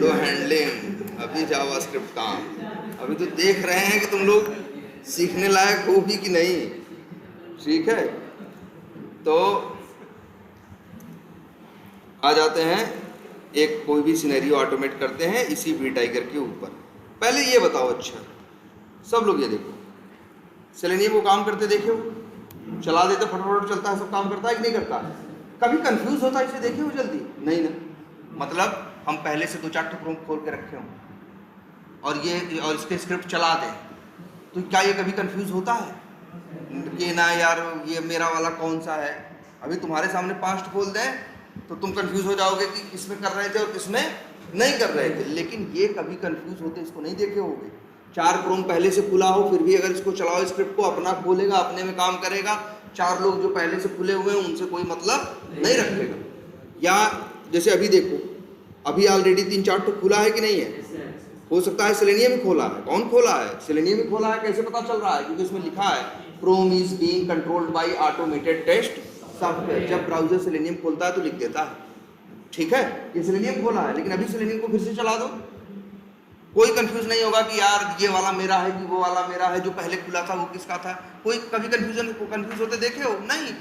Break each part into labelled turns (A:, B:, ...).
A: Window handling, अभी JavaScript काम। अभी तो देख रहे हैं कि तुम लोग सीखने लायक हो भी कि नहीं। ठीक है, तो आ जाते हैं, एक कोई भी सिनेरियो ऑटोमेट करते हैं इसी वी टाइगर के ऊपर। पहले ये बताओ, अच्छा सब लोग ये देखो, सेलेनियम वो काम करते देखे हो, चला देते फटाफट चलता है, सब काम करता है कि नहीं करता है? कभी कंफ्यूज होता है इसे देखे हो जल्दी? नहीं ना। मतलब हम पहले से 2-4 टुकड़ों खोल के रखे हों और इसके स्क्रिप्ट चला दें, तो क्या ये कभी कंफ्यूज होता है कि ना यार ये मेरा वाला कौन सा है? अभी तुम्हारे सामने 5 खोल दें तो तुम कंफ्यूज हो जाओगे कि किसमें कर रहे थे और किसमें नहीं कर रहे थे। लेकिन ये कभी कंफ्यूज होते इसको नहीं देखे होगे। 4 क्रोम पहले से खुला हो फिर भी अगर इसको चलाओ, स्क्रिप्ट को अपना खोलेगा, अपने में काम करेगा। 4 लोग जो पहले से खुले हुए हैं उनसे कोई मतलब नहीं रखेगा। या जैसे अभी देखो, अभी ऑलरेडी 3-4 तो खुला है कि नहीं है? हो सकता है सेलेनियम ही खोला है। कौन खोला है? सेलेनियम ही खोला है। कैसे पता चल रहा है? क्योंकि इसमें लिखा है Chrome is being controlled by automated test software. जब ब्राउजर सेलेनियम खोलता है तो लिख देता है, ठीक है, ये सेलेनियम खोला है। लेकिन अभी सेलेनियम को फिर से चला दो, कोई कंफ्यूज नहीं होगा कि यार ये वाला मेरा है कि वो वाला मेरा है, जो पहले खुला था वो किसका था। कोई कभी कंफ्यूज होते देखे हो? नहीं,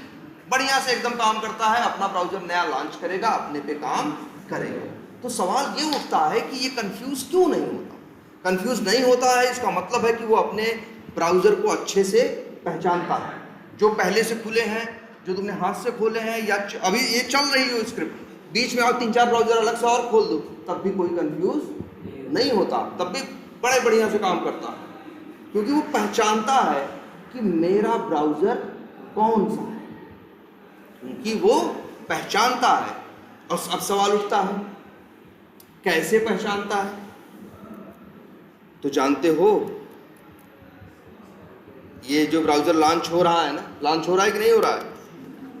A: बढ़िया से एकदम काम करता है। अपना ब्राउजर नया लॉन्च करेगा, अपने पे काम करेगा। तो सवाल ये उठता है कि ये कंफ्यूज क्यों नहीं होता? कंफ्यूज नहीं होता है, इसका मतलब है कि वो अपने ब्राउजर को अच्छे से पहचानता है। जो पहले से खुले हैं, जो तुमने हाथ से खोले हैं, या अभी ये चल रही हो स्क्रिप्ट, बीच में और 3-4 ब्राउजर अलग से और खोल दो, तब भी कोई कंफ्यूज नहीं होता, तब भी बड़े बढ़िया से काम करता है। क्योंकि वो पहचानता है कि मेरा ब्राउजर कौन सा है, क्योंकि वो पहचानता है। और अब सवाल उठता है कैसे पहचानता है? तो जानते हो, ये जो ब्राउजर लॉन्च हो रहा है ना, लॉन्च हो रहा है कि नहीं हो रहा है?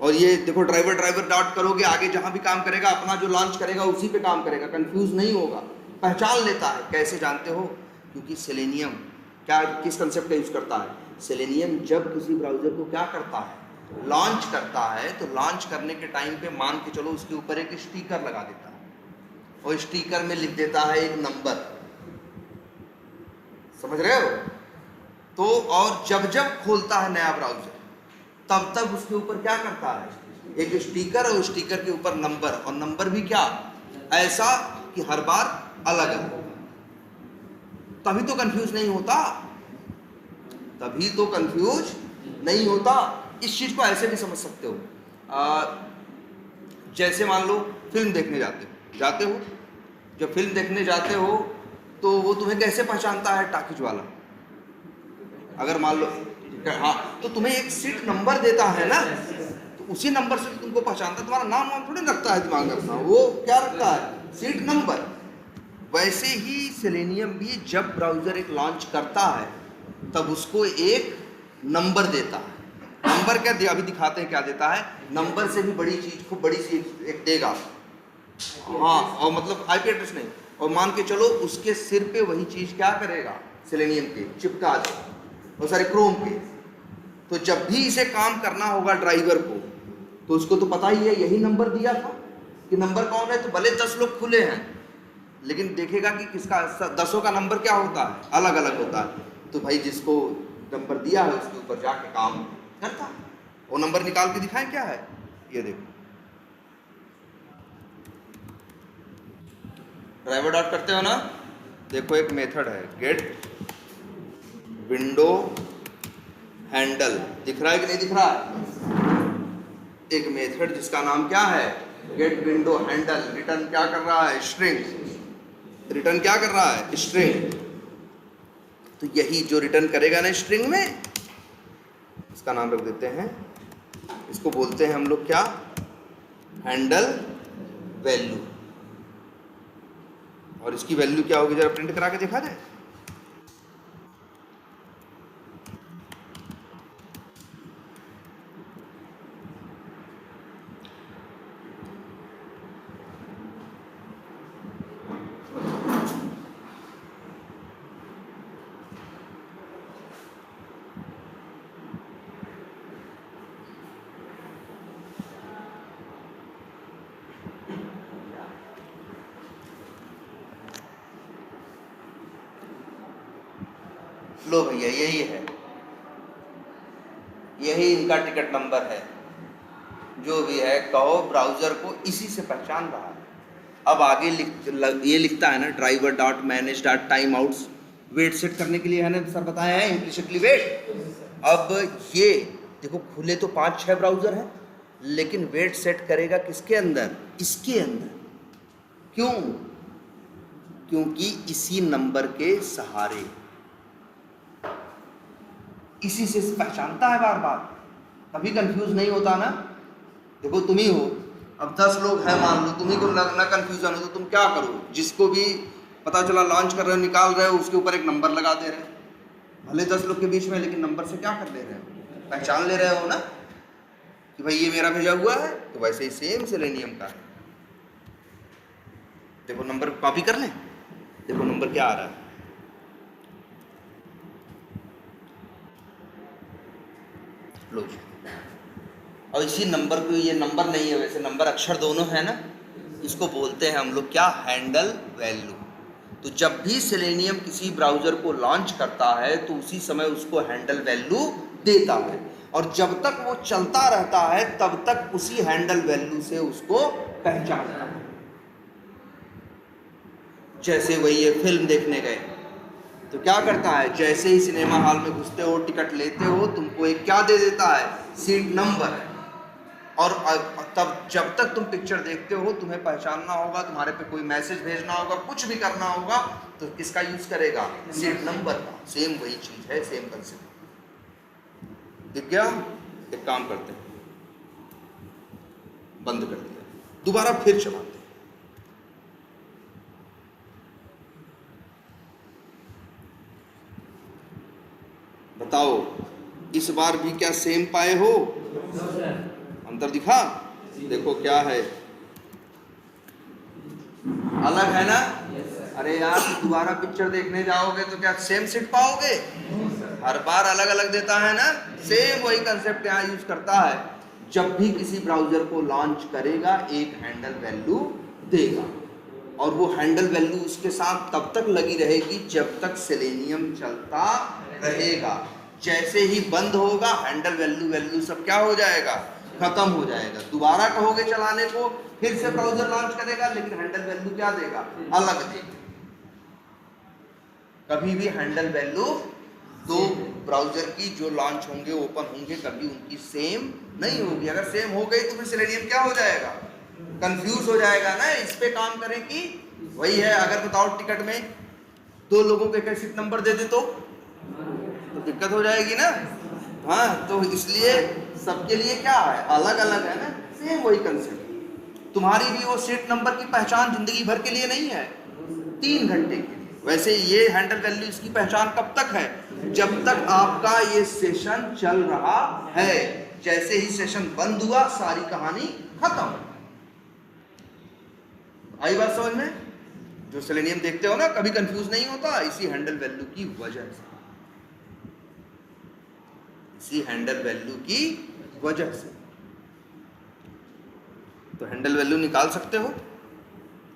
A: और ये देखो, ड्राइवर डॉट करोगे, आगे जहां भी काम करेगा अपना जो लॉन्च करेगा उसी पे काम करेगा, कंफ्यूज नहीं होगा, पहचान लेता है। कैसे जानते हो? क्योंकि सेलेनियम क्या, किस कंसेप्ट का यूज करता है? सेलेनियम जब किसी ब्राउजर को क्या करता है, लॉन्च करता है, तो लॉन्च करने के टाइम पे मान के चलो उसके ऊपर एक स्टिकर लगा देता है, और स्टिकर में लिख देता है एक नंबर। समझ रहे हो? तो और जब जब खोलता है नया ब्राउजर, तब तब उसके ऊपर क्या करता है, एक स्टिकर, और स्टिकर के ऊपर नंबर, और नंबर भी क्या, ऐसा कि हर बार अलग अलग। तभी तो कंफ्यूज नहीं होता, तभी तो कंफ्यूज नहीं होता। इस चीज को ऐसे भी समझ सकते हो, जैसे मान लो फिल्म देखने जाते हो। जब फिल्म देखने जाते हो तो वो तुम्हें कैसे पहचानता है, टाकीज वाला? अगर मान लो, हाँ, तो तुम्हें एक सीट नंबर देता है ना, तो उसी नंबर से तुमको पहचानता है। तुम्हारा नाम वाम थोड़ी रखता है दिमाग में अपना, वो क्या रखता है, सीट नंबर। वैसे ही सेलेनियम भी जब ब्राउजर एक लॉन्च करता है तब उसको एक नंबर देता है। नंबर क्या दिया, अभी दिखाते हैं क्या देता है। नंबर से भी बड़ी चीज, खूब बड़ी सी एक देगा, हाँ, और मतलब आईपी एड्रेस नहीं, और मान के चलो उसके सिर पे वही चीज क्या करेगा, सेलेनियम के चिपका देगा, और सारे क्रोम के। तो जब भी इसे काम करना होगा ड्राइवर को, तो उसको तो पता ही है यही नंबर दिया था कि नंबर कौन है। तो भले 10 लोग खुले हैं, लेकिन देखेगा कि किसका, 10 का नंबर क्या होता है, अलग अलग होता है। तो भाई जिसको नंबर दिया है उसके ऊपर जाके काम करता है। वो नंबर निकाल के दिखाएं क्या है, ये देखो, ड्राइवर डॉट करते हो ना, देखो एक मेथड है गेट विंडो हैंडल, दिख रहा है कि नहीं दिख रहा है? एक मेथड जिसका नाम क्या है, गेट विंडो हैंडल। रिटर्न क्या कर रहा है, स्ट्रिंग। रिटर्न क्या कर रहा है, स्ट्रिंग। तो यही जो रिटर्न करेगा ना स्ट्रिंग में, इसका नाम रख देते हैं, इसको बोलते हैं हम लोग क्या, हैंडल वैल्यू। और इसकी वैल्यू क्या होगी, जरा प्रिंट करा के देखा जाए। लो भैया यही है, यही इनका टिकट नंबर है। जो भी है कहो ब्राउजर को इसी से पहचान रहा है। अब आगे ये लिखता है ना driver dot manage dot timeouts, wait set करने के लिए है ना सर बताया है इम्प्लिसिटली वेट। अब ये देखो खुले तो 5-6 ब्राउजर हैं, लेकिन वेट सेट करेगा किसके अंदर, इसके अंदर। क्यों? क्योंकि इसी नंबर के सहारे, इसी से पहचानता है बार बार, कभी कंफ्यूज नहीं होता ना। देखो तुम ही हो, अब 10 लोग हैं मान लो, तुम्ही को ना कंफ्यूजन हो तो तुम क्या करो, जिसको भी पता चला लॉन्च कर रहे हो निकाल रहे हो उसके ऊपर एक नंबर लगा दे रहे हो, भले 10 लोग के बीच में, लेकिन नंबर से क्या कर ले रहे हो, पहचान ले रहे हो ना कि भाई ये मेरा भेजा हुआ है। तो वैसे ही सेम सेलेनियम का है। देखो नंबर कॉपी कर लें, देखो नंबर क्या आ रहा है, लो जी। और इसी नंबर को, ये नंबर नहीं है वैसे, नंबर अक्षर दोनों है ना, इसको बोलते हैं हम लोग क्या, हैंडल वैल्यू। तो जब भी सेलेनियम किसी ब्राउज़र को लॉन्च करता है तो उसी समय उसको हैंडल वैल्यू देता है, और जब तक वो चलता रहता है तब तक उसी हैंडल वैल्यू से उसको पहचानता है। जैसे वही ये फिल्म देखने गए तो क्या करता है, जैसे ही सिनेमा हॉल में घुसते हो, टिकट लेते हो, तुमको एक क्या दे देता है, सीट नंबर। और तब जब तक तुम पिक्चर देखते हो तुम्हें पहचानना होगा, तुम्हारे पे कोई मैसेज भेजना होगा, कुछ भी करना होगा तो किसका यूज करेगा, सीट नंबर का। सेम वही चीज है, सेम कंसेप्ट। ठीक क्या? एक काम करते हैं, बंद कर दिया, दोबारा फिर चलाते हैं। बताओ इस बार भी क्या सेम पाए हो? अंतर दिखा? देखो क्या है, अलग है ना। अरे यार दोबारा पिक्चर देखने जाओगे तो क्या सेम सीट पाओगे? हर बार अलग अलग देता है ना। सेम वही कंसेप्ट यहाँ यूज करता है। जब भी किसी ब्राउजर को लॉन्च करेगा एक हैंडल वैल्यू देगा, और वो हैंडल वैल्यू उसके साथ तब तक लगी रहेगी जब तक सेलेनियम चलता रहेगा। जैसे ही बंद होगा हैंडल वैल्यू सब क्या हो जाएगा, खत्म हो जाएगा। दोबारा कहोगे चलाने को, फिर से ब्राउजर लॉन्च करेगा, लेकिन हैंडल वैल्यू क्या देगा, अलग देगा। कभी भी हैंडल वैल्यू दो ब्राउजर की जो लॉन्च होंगे, ओपन होंगे, कभी उनकी सेम नहीं होगी। अगर सेम हो गई तो फिर सेलेनियम क्या हो जाएगा, कंफ्यूज हो जाएगा ना। इस पे काम करें कि वही है, अगर बताओ टिकट में 2 लोगों को एक सीट नंबर दे दे तो दिक्कत हो जाएगी ना। हाँ, तो इसलिए सबके लिए क्या है, अलग अलग है ना। सेम वही कंसेप्ट। तुम्हारी भी वो सीट नंबर की पहचान जिंदगी भर के लिए नहीं है, 3 घंटे के लिए। वैसे ये हैंडल वैल्यू इसकी पहचान कब तक है, जब तक आपका ये सेशन चल रहा है। जैसे ही सेशन बंद हुआ सारी कहानी खत्म। आई बात समझ में? जो सेलेनियम देखते हो ना, कभी कंफ्यूज नहीं होता, इसी हैंडल वैल्यू की वजह से, इसी हैंडल वैल्यू की वजह से। तो हैंडल वैल्यू निकाल सकते हो।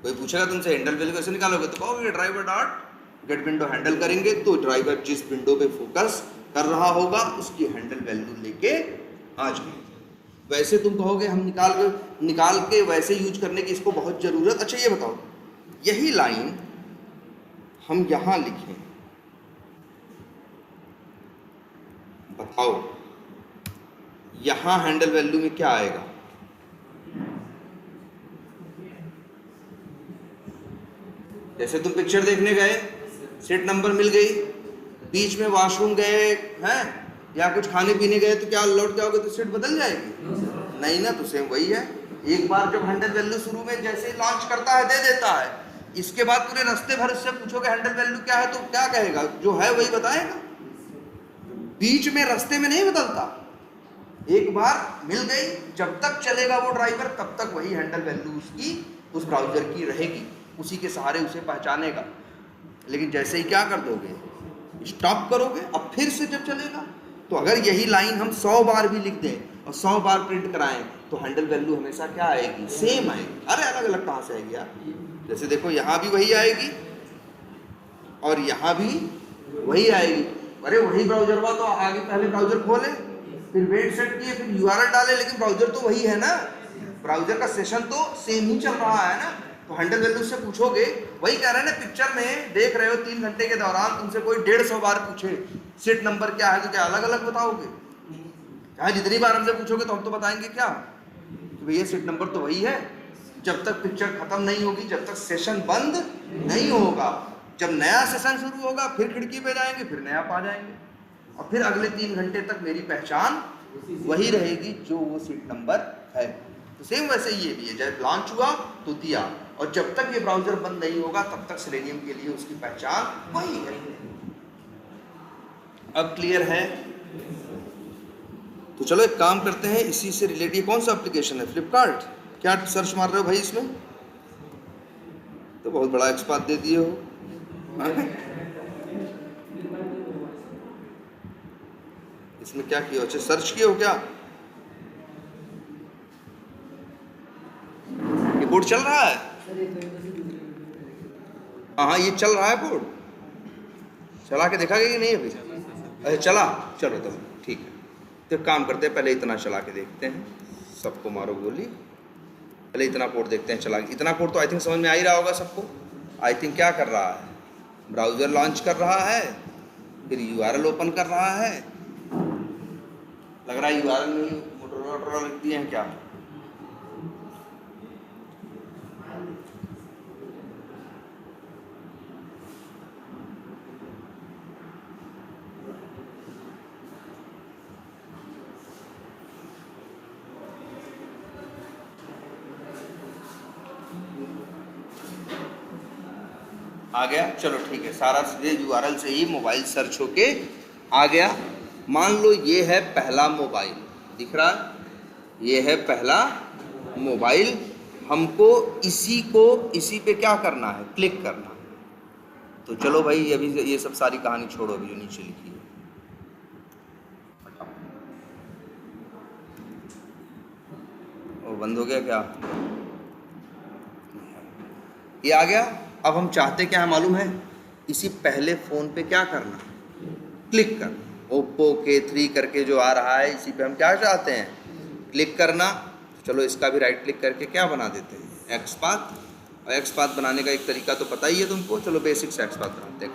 A: कोई पूछेगा तुमसे हैंडल वैल्यू कैसे निकालोगे, तो कहोगे driver dot gate window handle करेंगे, तो ड्राइवर जिस विंडो पे फोकस कर रहा होगा उसकी हैंडल वैल्यू लेके आ जाएगी। वैसे तुम कहोगे हम निकाल के वैसे यूज करने की इसको बहुत जरूरत। अच्छा ये बताओ, यही लाइन हम यहां लिखें, बताओ यहां हैंडल वैल्यू में क्या आएगा, जैसे तुम पिक्चर देखने गए, सीट नंबर मिल गई, बीच में वॉशरूम गए हैं या कुछ खाने पीने गए, तो क्या लौट के आओगे तो सीट बदल जाएगी? नहीं ना। तो सेम वही है। एक बार जब हैंडल वैल्यू शुरू में जैसे लॉन्च करता है दे देता है, इसके बाद पूरे रास्ते भर उससे पूछोगे हैंडल वैल्यू क्या है, तो क्या कहेगा, जो है वही बताएगा। बीच में रास्ते में नहीं बदलता। एक बार मिल गई, जब तक चलेगा वो ड्राइवर तब तक वही हैंडल वैल्यू उसकी उस ब्राउजर की रहेगी, उसी के सहारे उसे पहचानेगा। लेकिन जैसे ही क्या कर दोगे, स्टॉप करोगे, अब फिर से जब चलेगा, तो अगर यही लाइन हम 100 बार भी लिख दें और 100 बार प्रिंट कराएं तो हैंडल वैल्यू हमेशा क्या आएगी, सेम आएगी। अरे अलग अलग कहाँ से आएगी यार? जैसे देखो यहाँ भी वही आएगी और यहाँ भी वही आएगी। अरे वही ब्राउजर हुआ तो आगे पहले ब्राउजर खोले, फिर वेट सेट किए, फिर यूआरएल डाले, लेकिन ब्राउजर तो वही है ना, ब्राउजर का सेशन तो सेम ही चल रहा है ना। तो हैंडल वैल्यू से पूछोगे, वही कह रहे हैं ना, पिक्चर में देख रहे हो 3 घंटे के दौरान तुमसे कोई 150 बार पूछे सीट नंबर क्या है, तो क्या अलग अलग बताओगे? चाहे जितनी बार हमसे पूछोगे तो हम तो बताएंगे क्या कि भैया सीट नंबर तो वही है। जब तक पिक्चर खत्म नहीं होगी, जब तक सेशन बंद नहीं होगा, जब नया सेशन शुरू होगा फिर खिड़की पे जाएंगे, फिर नया पा जाएंगे, और फिर अगले 3 घंटे तक मेरी पहचान वही रहेगी जो वो सीट नंबर है। तो सेम वैसे ये भी है, जब लॉन्च हुआ तो दिया, और जब तक ये ब्राउजर बंद नहीं होगा तब तक सेलेनियम के लिए उसकी पहचान वही है। अब क्लियर है? तो चलो एक काम करते हैं, इसी से रिलेटेड कौन सा एप्लीकेशन है? फ्लिपकार्ट। क्या सर्च मार रहे हो भाई इसमें? तो बहुत बड़ा एक्सपात दे दिए हो। इसमें क्या किया? अच्छा सर्च किए हो क्या? ये कोड चल रहा है? हाँ ये चल रहा है कोड, चला के देखा गया कि नहीं अभी? अच्छा चला, चलो तो ठीक है। तो काम करते हैं, पहले इतना चला के देखते हैं, सबको मारो गोली, पहले इतना कोड देखते हैं चला। इतना कोड तो आई थिंक समझ में आ ही रहा होगा सबको। आई थिंक क्या कर रहा है, ब्राउज़र लॉन्च कर रहा है, फिर यूआरएल ओपन कर रहा है, लग रहा है यूआरएल में मोटोरोला लिख दिए हैं क्या? आ गया, चलो ठीक है, सारा सीधे यूआरएल से ही मोबाइल सर्च होके आ गया। मान लो ये है पहला मोबाइल, दिख रहा है, ये है पहला मोबाइल, हमको इसी पे क्या करना है? क्लिक करना। तो चलो भाई अभी ये सब सारी कहानी छोड़ो, अभी जो नीचे लिखी है वो बंद हो गया क्या? ये आ गया। अब हम चाहते क्या है मालूम है? इसी पहले फ़ोन पे क्या करना? क्लिक करना। ओप्पो K3 करके जो आ रहा है, इसी पे हम क्या चाहते हैं? क्लिक करना। चलो इसका भी राइट क्लिक करके क्या बना देते हैं? एक्सपाथ। और एक्सपाथ बनाने का एक तरीका तो पता ही है तुमको, चलो बेसिक से एक्सपाथ बनाते हैं।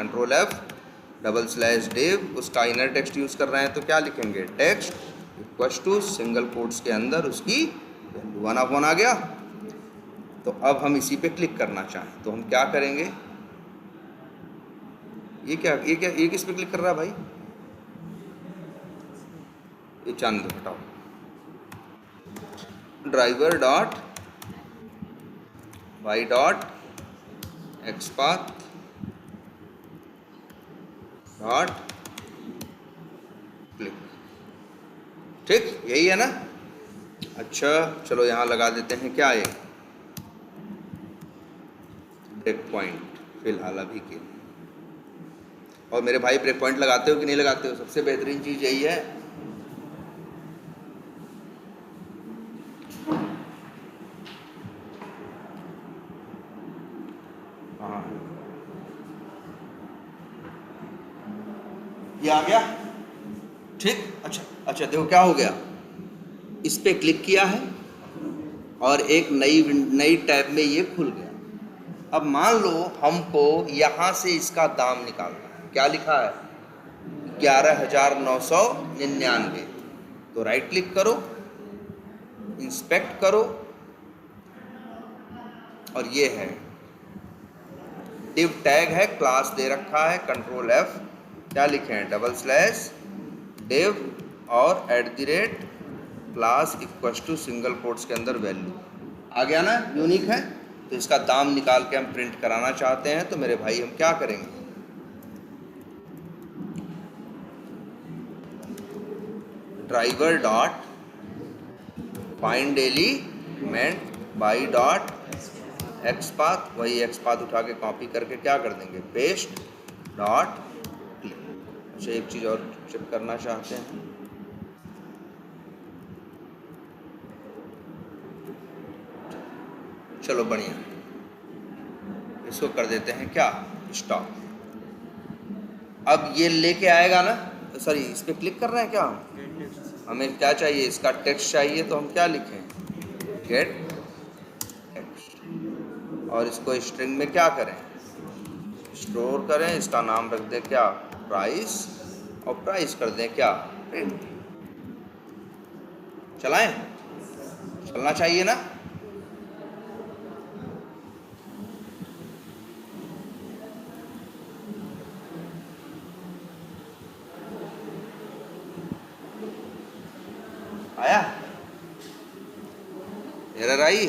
A: Ctrl+F उसका इनर टेक्स्ट यूज़ कर रहे हैं तो क्या लिखेंगे? Text equals to single quotes के अंदर उसकी वैल्यू 1/1 आ गया। तो अब हम इसी पे क्लिक करना चाहें तो हम क्या करेंगे? ये किस पे क्लिक कर रहा है भाई? ये चांद हटाओ। Driver dot y dot xpath dot click, ठीक, यही है ना? अच्छा चलो यहाँ लगा देते हैं क्या है? ब्रेक पॉइंट फिलहाल अभी के लिए। और मेरे भाई ब्रेक पॉइंट लगाते हो कि नहीं लगाते हो? सबसे बेहतरीन चीज़ यही है। हाँ ये आ गया, ठीक। अच्छा देखो क्या हो गया, इस पे क्लिक किया है और एक नई टैब में ये खुल गया। अब मान लो हमको यहाँ से इसका दाम निकालना है, क्या लिखा है? 11,999। तो राइट क्लिक करो, इंस्पेक्ट करो, और ये है डिव टैग है, क्लास दे रखा है, Ctrl+F, क्या लिखे हैं? /div और @class equals to single quotes के अंदर वैल्यू। आ गया ना? यूनिक है। तो इसका दाम निकाल के हम प्रिंट कराना चाहते हैं तो मेरे भाई हम क्या करेंगे? Driver dot find element by dot XPath, वही एक्सपाथ उठा के कॉपी करके क्या कर देंगे? Paste dot click. अच्छा एक चीज़ और चेक करना चाहते हैं, चलो बढ़िया, इसको कर देते हैं क्या? स्टॉप। अब ये लेके आएगा ना, सॉरी इस पर क्लिक कर रहे हैं क्या हमें क्या चाहिए, इसका टेक्स्ट चाहिए, तो हम क्या लिखें, गेट टेक्स्ट, और इसको स्ट्रिंग में क्या करें, स्टोर करें, इसका नाम रख दें क्या, प्राइस, और प्राइस कर दें क्या, प्रिंट। चलाएं, चलना चाहिए ना। आया, एरर आई,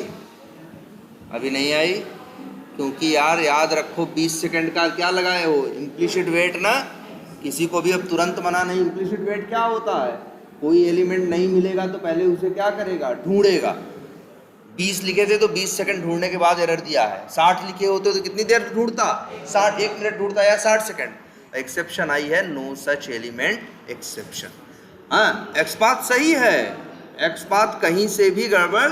A: अभी नहीं आई, क्योंकि यार याद रखो 20 सेकंड का क्या लगाए हो, इम्प्लिसिट वेट ना, किसी को भी अब तुरंत मना नहीं। इम्प्लिसिट वेट क्या होता है, कोई एलिमेंट नहीं मिलेगा तो पहले उसे क्या करेगा, ढूंढेगा। 20 लिखे थे तो 20 सेकंड ढूंढने के बाद एरर दिया है, 60 लिखे होते तो कितनी देर ढूंढता, 60 1 मिनट ढूंढता या 60 सेकंड। एक्सेप्शन आई है, नो सच एलिमेंट एक्सेप्शन। हाँ, एक्सपाथ सही है, एक्सपाथ कहीं से भी गड़बड़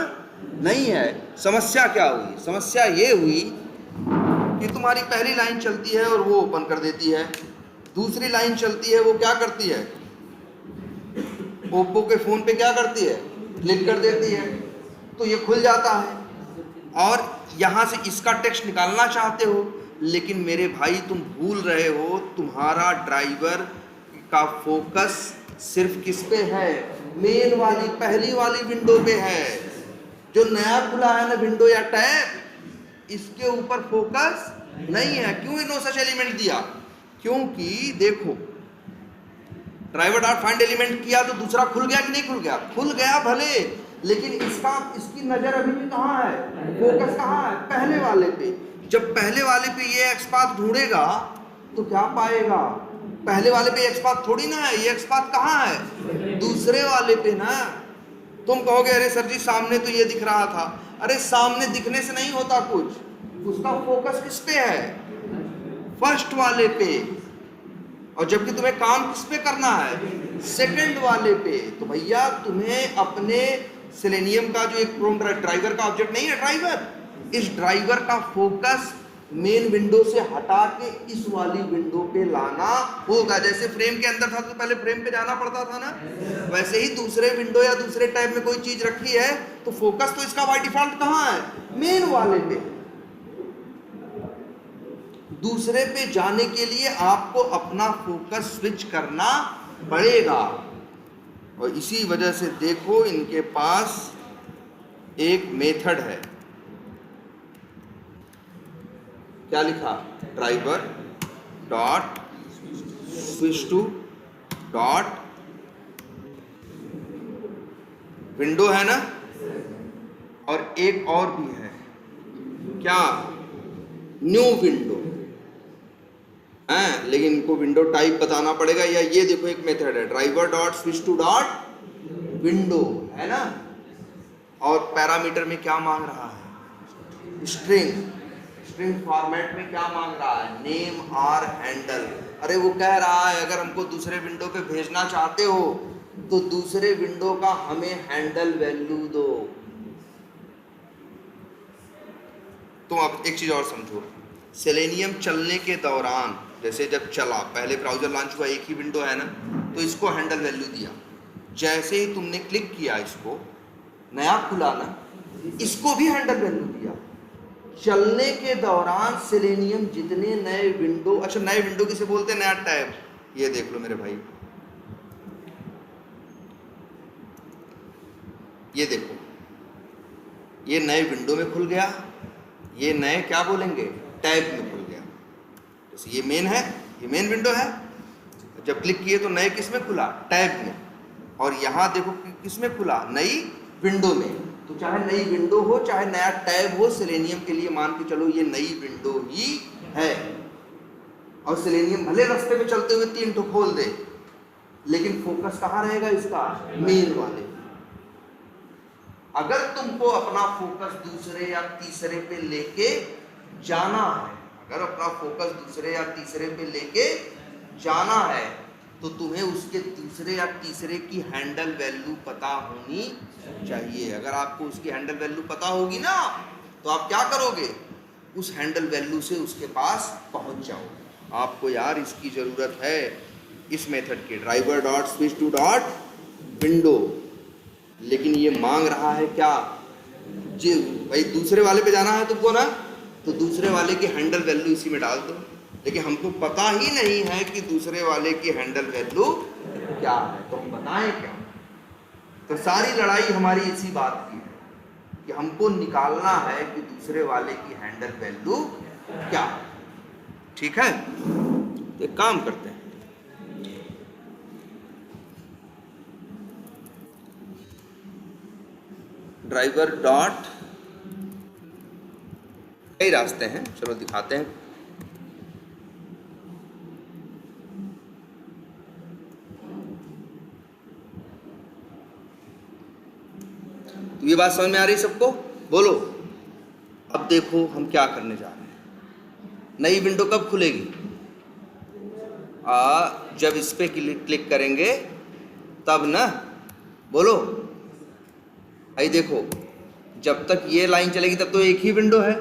A: नहीं है। समस्या क्या हुई, समस्या ये हुई कि तुम्हारी पहली लाइन चलती है और वो ओपन कर देती है, दूसरी लाइन चलती है, वो क्या करती है, ओप्पो के फोन पे क्या करती है, क्लिक कर देती है, तो ये खुल जाता है। और यहां से इसका टेक्स्ट निकालना चाहते हो, लेकिन मेरे भाई तुम भूल रहे हो, तुम्हारा ड्राइवर का फोकस सिर्फ किस पे है, मेन वाली पहली वाली विंडो पे है। जो नया खुला है ना विंडो या टैब, इसके ऊपर फोकस नहीं है। क्यों नो सच एलिमेंट दिया, क्योंकि देखो ड्राइवर डॉट फाइंड एलिमेंट किया तो दूसरा खुल गया कि नहीं खुल गया, खुल गया भले, लेकिन इसकी नजर अभी भी कहाँ है, फोकस कहाँ है, पहले वाले पे। जब पहले वाले पे ये एक्सपाथ ढूंढेगा तो क्या पाएगा, पहले वाले पे एक्सपाथ थोड़ी ना है, ये एक्सपाथ कहाँ है, दूसरे वाले पे ना। तुम कहोगे अरे सर जी सामने तो ये दिख रहा था, अरे सामने दिखने से नहीं होता कुछ, उसका फोकस किस पे है, फर्स्ट वाले पे, और जबकि तुम्हें काम किस पे करना है, सेकंड वाले पे। तो भैया तुम्हें अपने सेलेनियम का जो एक ड्राइवर का ऑब्जेक्ट नहीं है ड्राइवर, इस ड्राइवर का फोकस मेन विंडो से हटा के इस वाली विंडो पे लाना होगा। जैसे फ्रेम के अंदर था तो पहले फ्रेम पे जाना पड़ता था ना, वैसे ही दूसरे विंडो या दूसरे टैब में कोई चीज रखी है तो फोकस तो इसका बाय डिफॉल्ट कहाँ है, मेन वाले पे। दूसरे पे जाने के लिए आपको अपना फोकस स्विच करना पड़ेगा। और इसी वजह से देखो इनके पास एक मेथड है, क्या लिखा, driver dot switch to dot window है ना, और एक और भी है क्या, न्यू विंडो है, लेकिन इनको विंडो टाइप बताना पड़ेगा। या ये देखो एक मेथड है driver dot switch to dot window है ना, और पैरामीटर में क्या मांग रहा है, स्ट्रिंग, स्ट्रिंग फॉर्मेट में क्या मांग रहा है, नेम आर हैंडल। अरे वो कह रहा है अगर हमको दूसरे विंडो पे भेजना चाहते हो तो दूसरे विंडो का हमें हैंडल वैल्यू दो। तुम अब एक चीज और समझो, सेलेनियम चलने के दौरान, जैसे जब चला, पहले ब्राउजर लॉन्च हुआ, एक ही विंडो है ना, तो इसको हैंडल वैल्यू दिया। जैसे ही तुमने क्लिक किया, इसको नया खुला ना, इसको भी हैंडल वैल्यू दिया। चलने के दौरान सेलेनियम जितने नए विंडो, अच्छा नए विंडो किसे बोलते हैं, नया टैब, ये देख लो मेरे भाई, ये देखो, ये नए विंडो में खुल गया, ये नए क्या बोलेंगे, टैब में खुल गया। जैसे ये मेन है, ये मेन विंडो है, जब क्लिक किए तो नए किस में खुला, टैब में, और यहाँ देखो किस में खुला, नई विंडो में। तो चाहे नई विंडो हो चाहे नया टैब हो, सेलेनियम के लिए मान के चलो ये नई विंडो ही है। और सेलेनियम भले रास्ते में चलते हुए 3 ठो खोल दे, लेकिन फोकस कहाँ रहेगा इसका, मेन वाले। अगर तुमको अपना फोकस दूसरे या तीसरे पे लेके जाना है, अगर अपना फोकस दूसरे या तीसरे पे लेके जाना है, तो तुम्हें उसके दूसरे या तीसरे की हैंडल वैल्यू पता होनी चाहिए। अगर आपको उसकी हैंडल वैल्यू पता होगी ना, तो आप क्या करोगे, उस हैंडल वैल्यू से उसके पास पहुंच जाओगे। आपको यार इसकी ज़रूरत है, इस मेथड की, driver dot switch to dot window. लेकिन ये मांग रहा है क्या जी, भाई दूसरे वाले पे जाना है तुमको ना, तो दूसरे वाले की हैंडल वैल्यू इसी में डाल दो। लेकिन हमको पता ही नहीं है कि दूसरे वाले की हैंडल वैल्यू क्या है, तो हम बताएं क्या? तो सारी लड़ाई हमारी इसी बात की है कि हमको निकालना है कि दूसरे वाले की हैंडल वैल्यू क्या है। ठीक है, तो एक काम करते हैं, ड्राइवर डॉट, कई रास्ते हैं, चलो दिखाते हैं। तो ये बात समझ में आ रही सबको? बोलो। अब देखो हम क्या करने जा रहे हैं। नई विंडो कब खुलेगी? जब इस पे क्लिक करेंगे तब ना। बोलो। आई देखो, जब तक ये लाइन चलेगी तब तो एक ही विंडो है।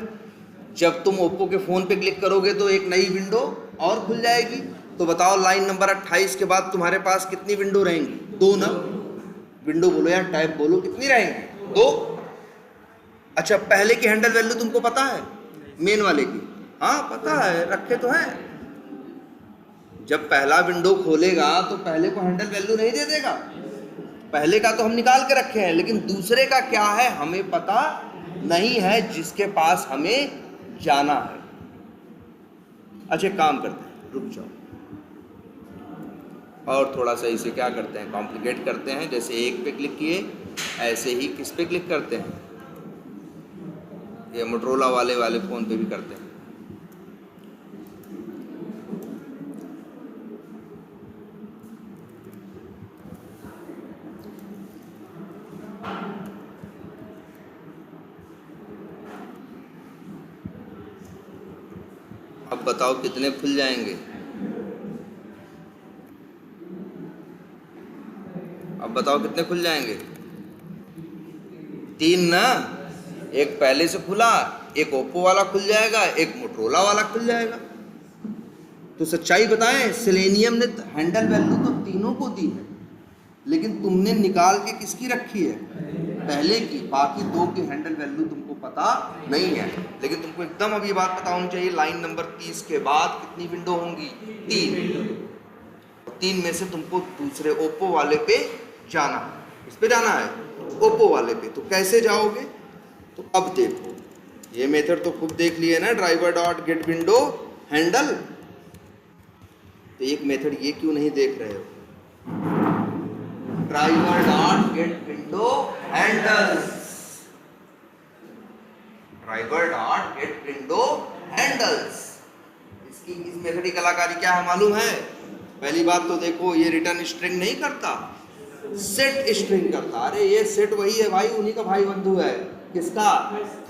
A: जब तुम ओप्पो के फ़ोन पे क्लिक करोगे तो एक नई विंडो और खुल जाएगी। तो बताओ लाइन नंबर 28 के बाद तुम्हारे पास कितनी विंडो रहेंगी? 2 ना। विंडो बोलो यार, टैब बोलो, कितनी रहेंगी? 2। अच्छा, पहले की हैंडल वैल्यू तुमको पता है? मेन वाले की? हाँ पता है, रखे तो हैं। जब पहला विंडो खोलेगा तो पहले को हैंडल वैल्यू नहीं दे देगा। पहले का तो हम निकाल के रखे हैं, लेकिन दूसरे का क्या है हमें पता नहीं है, जिसके पास हमें जाना है। अच्छा काम करते हैं, रुक जाओ, और थोड़ा सा इसे क्या करते हैं, कॉम्प्लिकेट करते हैं। जैसे एक पे क्लिक किए, ऐसे ही किस पे क्लिक करते हैं? ये मोटरोला वाले फ़ोन पे भी करते हैं। अब बताओ कितने खुल जाएंगे? अब बताओ कितने खुल जाएंगे? 3 ना। एक पहले से खुला, एक ओप्पो वाला खुल जाएगा, एक मोटरोला वाला खुल जाएगा। तो सच्चाई बताएं, सेलेनियम ने हैंडल वैल्यू तो तीनों को दी है, लेकिन तुमने निकाल के किसकी रखी है? पहले की। बाकी 2 की हैंडल वैल्यू तुमको पता नहीं है। लेकिन तुमको एकदम अब ये बात पता होनी चाहिए, लाइन नंबर 30 के बाद कितनी विंडो होंगी? 3। 3 में से तुमको दूसरे ओप्पो वाले पे जाना है। इस पे जाना है, ओप्पो वाले पे। तो कैसे जाओगे? तो अब देखो, ये मेथड तो खुद देख लिए ना, driver dot gate window handle. तो एक मेथड ये क्यों नहीं देख रहे हो? Driver dot gate window handles, driver dot gate window handles. इसकी इस मेथड की कलाकारी क्या है मालूम है? पहली बात तो देखो, ये रिटर्न स्ट्रिंग नहीं करता, सेट स्ट्रिंग करता। अरे ये सेट वही है भाई, उन्हीं का भाई बंधु है। किसका?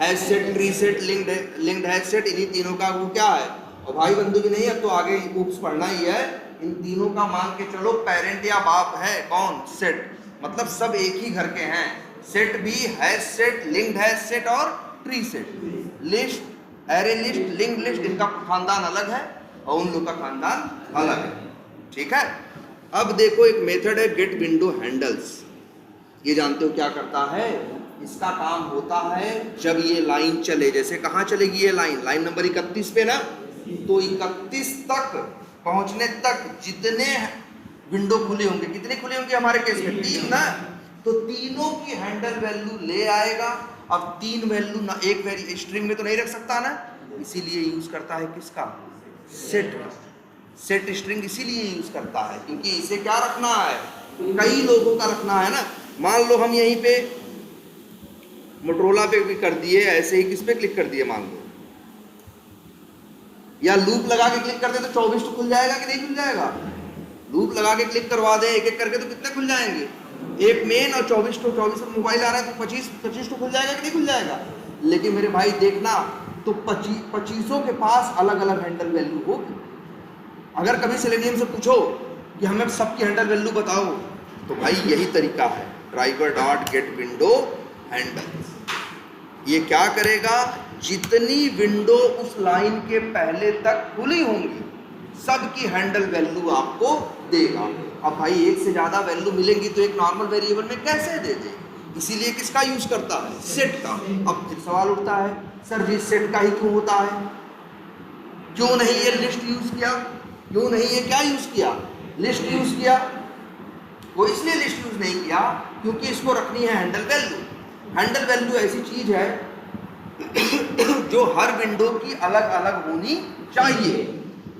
A: Hash set, tree set, linked hash set, इन्हीं तीनों का वो क्या है, और भाई बंधु भी नहीं है तो आगे ऊप्स पढ़ना ही है। इन तीनों का मान के चलो पेरेंट या बाप है कौन? सेट। मतलब सब एक ही घर के हैं। सेट भी, hash set, linked hash set और tree set. List, array list, linked list, इनका खानदान अलग है और उन लोग का खानदान अलग है। ठीक है। अब देखो एक मेथड है गेट विंडो हैंडल्स। ये जानते हो क्या करता है? इसका काम होता है जब ये लाइन चले, जैसे कहाँ चलेगी ये लाइन? लाइन नंबर 31 पे ना। तो 31 तक पहुंचने तक जितने विंडो खुले होंगे, कितने खुले होंगे हमारे केस में? 3 ना। तो तीनों की हैंडल वैल्यू ले आएगा। अब 3 वैल्यू ना एक वेरी स्ट्रिंग में तो नहीं रख सकता ना, इसीलिए यूज करता है किसका? सेट। सेट स्ट्रिंग इसीलिए यूज करता है क्योंकि इसे क्या रखना है? कई लोगों का रखना है ना। मान लो हम यहीं पे मोटरोला पे भी कर दिए, ऐसे ही किस पे क्लिक कर दिए मान लो, या लूप लगा के क्लिक कर दे तो 24 तो खुल जाएगा कि नहीं खुल जाएगा? लूप लगा के क्लिक करवा दे एक एक करके तो कितने खुल जाएंगे? एक मेन और 24 मोबाइल आ रहा है तो 25 तो खुल जाएगा कि नहीं खुल जाएगा? लेकिन मेरे भाई देखना, तो 25 के पास अलग अलग हैंडल वैल्यू होगी। अगर कभी सेलेनियम से पूछो कि हमें सबकी हैंडल वैल्यू बताओ, तो भाई यही तरीका है, driver dot gate window handle. ये क्या करेगा? जितनी विंडो उस लाइन के पहले तक खुली होंगी सबकी हैंडल वैल्यू आपको देगा। अब भाई एक से ज्यादा वैल्यू मिलेंगी तो एक नॉर्मल वेरिएबल में कैसे दे दे, इसीलिए किसका यूज करता है, सेट का। अब फिर सवाल उठता है सर जी सेट का ही क्यों होता है, क्यों नहीं ये लिस्ट यूज किया, क्यों नहीं ये क्या यूज किया, लिस्ट यूज किया। वो इसलिए लिस्ट यूज नहीं किया क्योंकि इसको रखनी है हैंडल वैल्यू। हैंडल वैल्यू ऐसी चीज है जो हर विंडो की अलग अलग होनी चाहिए।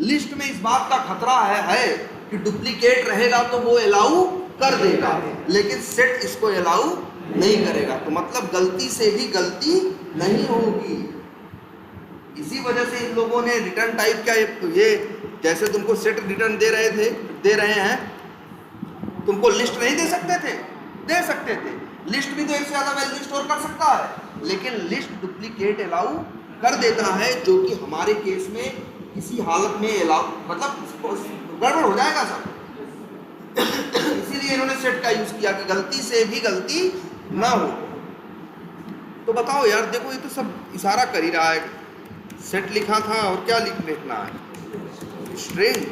A: लिस्ट में इस बात का खतरा है कि डुप्लीकेट रहेगा तो वो अलाउ कर देगा, लेकिन सेट इसको अलाउ नहीं करेगा, तो मतलब गलती से भी गलती नहीं होगी। इसी वजह से इन लोगों ने रिटर्न टाइप का ये जैसे तुमको सेट रिटर्न दे रहे हैं, तुमको लिस्ट नहीं दे सकते थे, दे सकते थे। लिस्ट भी तो एक से ज्यादा वैल्यू स्टोर कर सकता है, लेकिन लिस्ट डुप्लीकेट अलाउ कर देता है, जो कि हमारे केस में किसी हालत में अलाउ मतलब गड़बड़ हो जाएगा सब। इसीलिए इन्होंने सेट का यूज किया कि गलती से भी गलती ना हो। तो बताओ यार, देखो ये तो सब इशारा कर ही रहा है, सेट लिखा था और क्या लिखना है, स्ट्रिंग,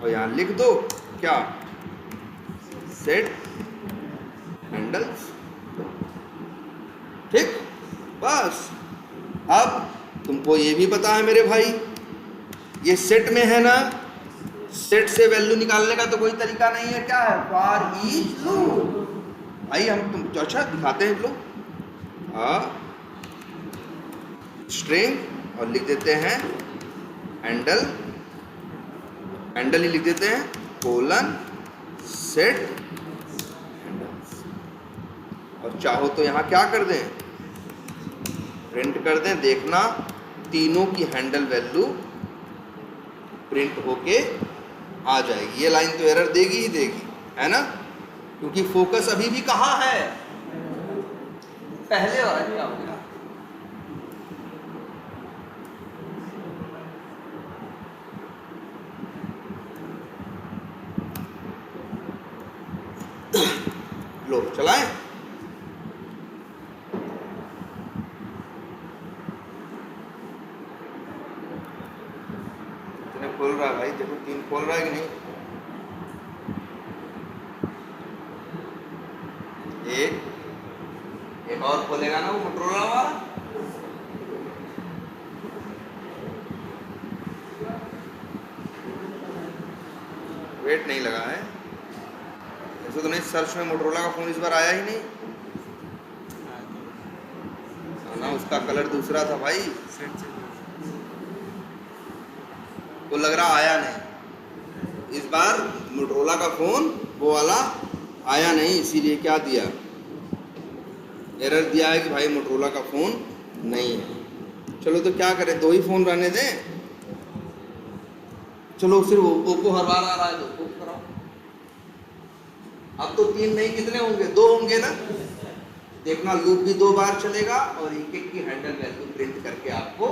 A: और यहाँ लिख दो क्या, सेट हैंडल्स, ठीक। बस अब तुमको ये भी पता है मेरे भाई, ये सेट में है ना, सेट से वैल्यू निकालने का तो कोई तरीका नहीं है, क्या है, फॉर ईच लूप। भाई हम तुम अच्छा दिखाते हैं लोग, स्ट्रिंग और लिख देते हैं हैंडल, हैंडल ही लिख देते हैं कोलन सेट हैंडल्स, और चाहो तो यहाँ क्या कर दें, प्रिंट कर दें। देखना तीनों की हैंडल वैल्यू प्रिंट होके आ जाएगी। ये लाइन तो एरर देगी ही देगी, है ना, क्योंकि फोकस अभी भी कहाँ है, पहले वाला क्या हो गया। लो चलाएं, खोल रहा है भाई, देखो 3 खोल रहा है कि नहीं, एक और खोलेगा ना वो मोटरोला वाला। वेट नहीं लगा है ऐसे तो नहीं, सर्च में मोटरोला का फोन इस बार आया ही नहीं ना, उसका कलर दूसरा था भाई, वो लग रहा आया नहीं इस बार मोटरोला का फोन, वो वाला आया नहीं, इसीलिए क्या दिया, एरर दिया है कि भाई मोटरोला का फोन नहीं है। चलो तो क्या करें, 2 ही फोन रहने दें, चलो सिर्फ ओप्पो हर बार आ रहा है तो ओप्पो कराओ। अब तो 3 नहीं, कितने होंगे, 2 होंगे ना। देखना लूप भी 2 बार चलेगा और एक एक की हैंडल वैल्यू प्रिंट करके आपको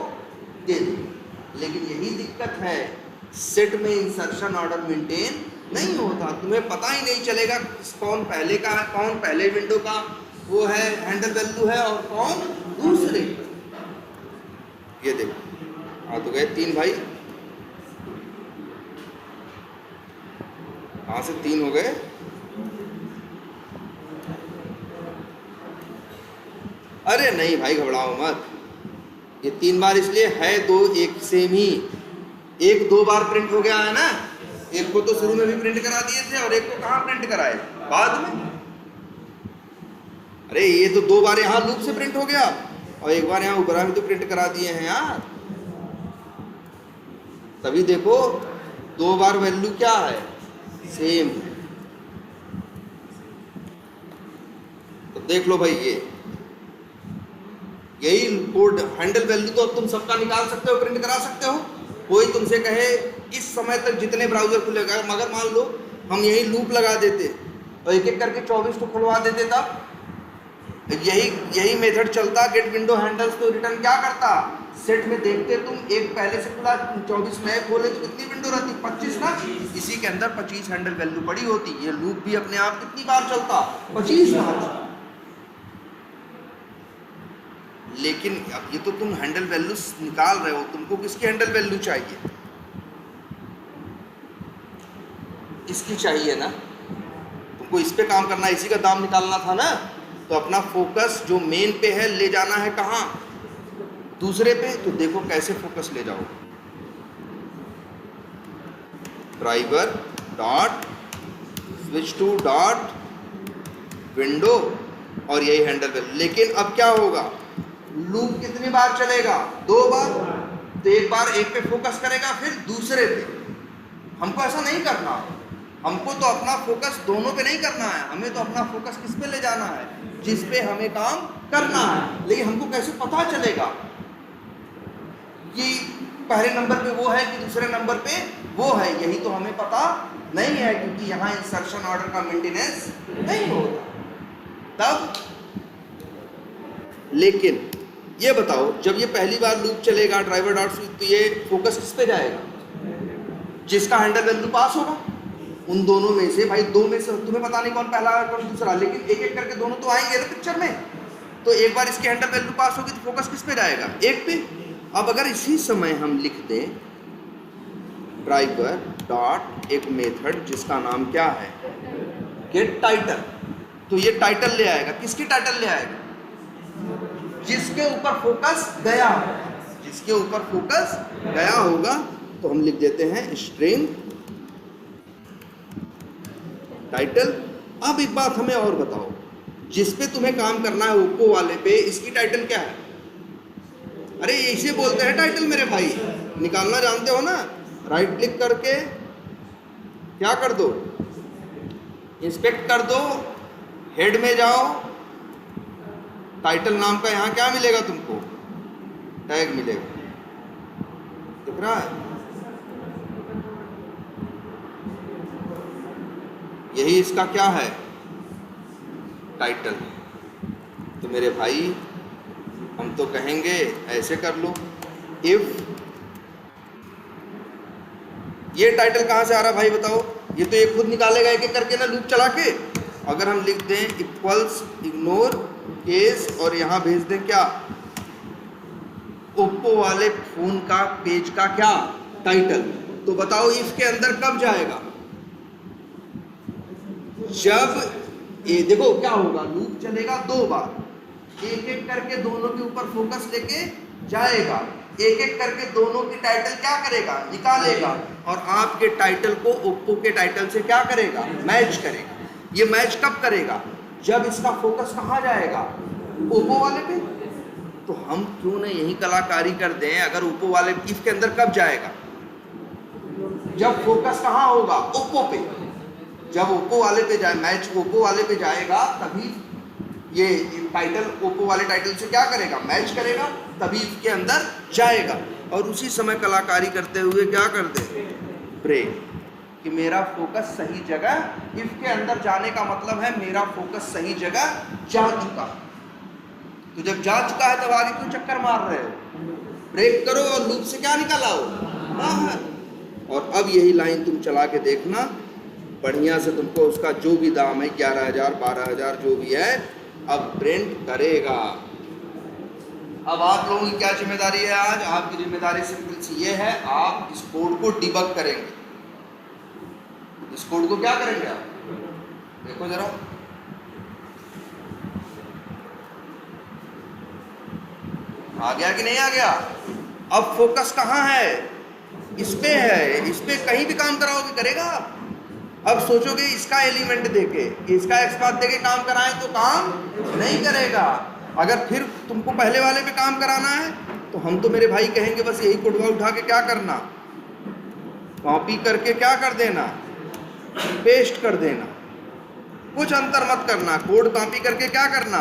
A: दे देगा। लेकिन यही दिक्कत है, सेट में इंसर्शन ऑर्डर मेंटेन नहीं होता, तुम्हें पता ही नहीं चलेगा कौन पहले का है, कौन पहले विंडो का वो है हैंडल वैल्यू है और कौन दूसरे। ये देखो आ तो गए 3 भाई, कहाँ से 3 हो गए, अरे नहीं भाई घबराओ मत, ये 3 बार इसलिए है, 2 एक सेम ही, एक 2 बार प्रिंट हो गया है ना, एक को तो शुरू में भी प्रिंट करा दिए थे और एक को कहाँ प्रिंट कराए बाद में। अरे ये तो 2 बार यहाँ लूप से प्रिंट हो गया और एक बार यहाँ ऊपर में तो प्रिंट करा दिए हैं यार। तभी देखो 2 बार वैल्यू क्या है, सेम है। तो देख लो भाई, यही कोड हैंडल वैल्यू तो अब तुम सबका निकाल सकते हो, प्रिंट करा सकते हो। कोई तुमसे कहे इस समय तक जितने ब्राउजर खुलेगा, मगर मान लो हम यही लूप लगा देते और एक एक करके 24 को खुलवा देते, तब यही मेथड चलता, गेट विंडो हैंडल्स तो रिटर्न क्या करता, सेट में देखते तुम एक पहले से खुला 24 नए खोले तो कितनी विंडो रहती, 25 ना, इसी के अंदर 25 हैंडल वैल्यू पड़ी होती। ये लूप भी अपने आप कितनी बार चलता, 25 बार। लेकिन अब ये तो तुम हैंडल वैल्यू निकाल रहे हो, तुमको किसकी हैंडल वैल्यू चाहिए, इसकी चाहिए ना, तुमको इस पे काम करना है, इसी का दाम निकालना था ना, तो अपना फोकस जो मेन पे है ले जाना है कहाँ, दूसरे पे। तो देखो कैसे फोकस ले जाओ, driver dot switch to dot window और यही हैंडल पे। लेकिन अब क्या होगा, लूप कितनी बार चलेगा, 2 बार। तो एक बार एक पे फोकस करेगा फिर दूसरे पे। हमको ऐसा नहीं करना, हमको तो अपना फोकस दोनों पे नहीं करना है, हमें तो अपना फोकस किस पे ले जाना है, जिस पे हमें काम करना है। लेकिन हमको कैसे पता चलेगा कि पहले नंबर पे वो है कि दूसरे नंबर पे वो है, यही तो हमें पता नहीं है, क्योंकि यहाँ इंसर्शन ऑर्डर का मेंटेनेंस नहीं होता तब। लेकिन ये बताओ, जब ये पहली बार लूप चलेगा ड्राइवर डॉट स्विच, तो ये फोकस किस पे जाएगा, जिसका हैंडल वैल्यू पास होगा। उन दोनों में से भाई, 2 में से तुम्हें पता नहीं कौन पहला है कौन दूसरा, लेकिन एक एक करके दोनों तो आएंगे ना पिक्चर में। तो एक बार इसके हैंडल वैल्यू पास होगी तो फोकस किस पे जाएगा, एक पे। अब अगर इसी समय हम लिख दें ड्राइवर डॉट एक मेथड जिसका नाम क्या है, गेट टाइटल, तो ये टाइटल ले आएगा। किसकी टाइटल ले आएगा, जिसके ऊपर फोकस गया होगा, जिसके ऊपर फोकस गया होगा। तो हम लिख देते हैं स्ट्रिंग टाइटल। अब एक बात हमें और बताओ, जिस पे तुम्हें काम करना है ओप्पो वाले पे, इसकी टाइटल क्या है, अरे इसे बोलते हैं टाइटल मेरे भाई, निकालना जानते हो ना। राइट क्लिक करके क्या कर दो, इंस्पेक्ट कर दो, हेड में जाओ, टाइटल नाम का यहाँ क्या मिलेगा तुमको, टैग मिलेगा, दिख रहा है, यही इसका क्या है, टाइटल। तो मेरे भाई हम तो कहेंगे ऐसे कर लो, इफ ये टाइटल कहाँ से आ रहा भाई बताओ, ये तो ये खुद निकालेगा एक एक करके ना लूप चला के। अगर हम लिख दें इक्वल्स इग्नोर केस और यहाँ भेज दें क्या, ओप्पो वाले फोन का पेज का क्या टाइटल, तो बताओ इसके अंदर कब जाएगा, जब ये देखो क्या होगा, लूप चलेगा 2 बार, एक एक करके दोनों के ऊपर फोकस लेके जाएगा, एक एक करके दोनों की टाइटल क्या करेगा, निकालेगा, और आपके टाइटल को ओप्पो के टाइटल से क्या करेगा, मैच करेगा। ये मैच कब करेगा, जब इसका फोकस कहाँ जाएगा, ओप्पो वाले पे। तो हम क्यों न यही कलाकारी कर दें, अगर ओप्पो वाले इफ के अंदर कब जाएगा, जब फोकस कहाँ होगा, ओप्पो पे। जब ओप्पो वाले पे जाए, मैच ओप्पो वाले पे जाएगा, तभी ये टाइटल ओप्पो वाले टाइटल से क्या करेगा, मैच करेगा, तभी इसके अंदर जाएगा। और उसी समय कलाकारी करते हुए क्या करते हैं, ब्रेक, कि मेरा फोकस सही जगह, इफ के अंदर जाने का मतलब है मेरा फोकस सही जगह जा चुका। तो जब जा चुका है तब आगे क्यों चक्कर मार रहे हो, ब्रेक करो और लूप से क्या निकाल आओ बाहर। और अब यही लाइन तुम चला के देखना, बढ़िया से तुमको उसका जो भी दाम है 11,000 12,000 जो भी है, अब प्रिंट करेगा। अब आप लोगों की क्या जिम्मेदारी है, आज आपकी जिम्मेदारी सिंपल सी ये है, आप इस कोड को डिबग करेंगे। इस कोड को क्या करेंगे आप, देखो जरा, आ गया कि नहीं आ गया। अब फोकस कहाँ है, इस पे है, इस पे कहीं भी काम कराओगे करेगा। अब सोचोगे इसका एलिमेंट देके, इसका एक्सपाथ देके काम कराएं तो काम नहीं करेगा। अगर फिर तुमको पहले वाले पे काम कराना है तो हम तो मेरे भाई कहेंगे बस यही कोडवा उठा के क्या करना, कॉपी करके क्या कर देना, पेस्ट कर देना, कुछ अंतर मत करना, कोड कॉपी करके क्या करना,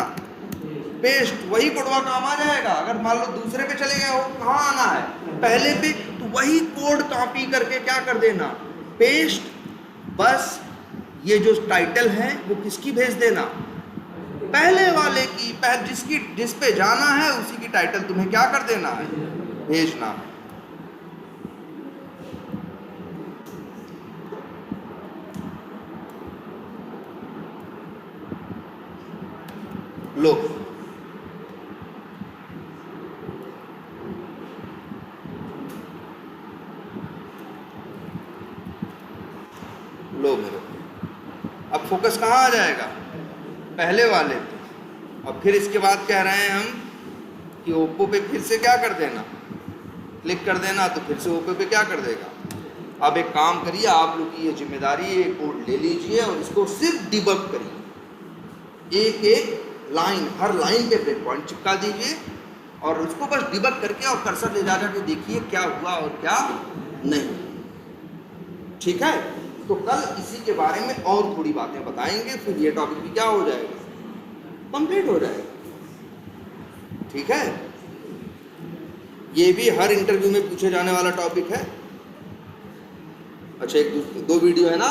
A: पेस्ट, वही कोडवा काम आ जाएगा। अगर मान लो दूसरे पे चले गए हो, कहाँ आना है, पहले पे, तो वही कोड कॉपी करके क्या कर देना, पेस्ट। बस ये जो टाइटल है वो किसकी भेज देना, पहले वाले की, जिस पे जाना है उसी की टाइटल तुम्हें क्या कर देना है, भेजना है। लो, लो मेरे को। अब फोकस कहाँ आ जाएगा? पहले वाले पे। अब फिर इसके बाद कह रहे हैं हम कि ओप्पो पे फिर से क्या कर देना, क्लिक कर देना, तो फिर से ओप्पो पे क्या कर देगा। अब एक काम करिए, आप लोग की ये जिम्मेदारी है, कोड ले लीजिए और इसको सिर्फ डिबग करिए, एक एक लाइन, हर लाइन पे ब्रेक पॉइंट चिपका दीजिए और उसको बस डिबग करके और कर्सर ले जा के देखिए क्या हुआ और क्या नहीं। ठीक है, तो कल इसी के बारे में और थोड़ी बातें बताएंगे, फिर ये टॉपिक भी क्या हो जाएगा, कंप्लीट हो जाएगा। ठीक है, ये भी हर इंटरव्यू में पूछे जाने वाला टॉपिक है। अच्छा, एक दो वीडियो है ना।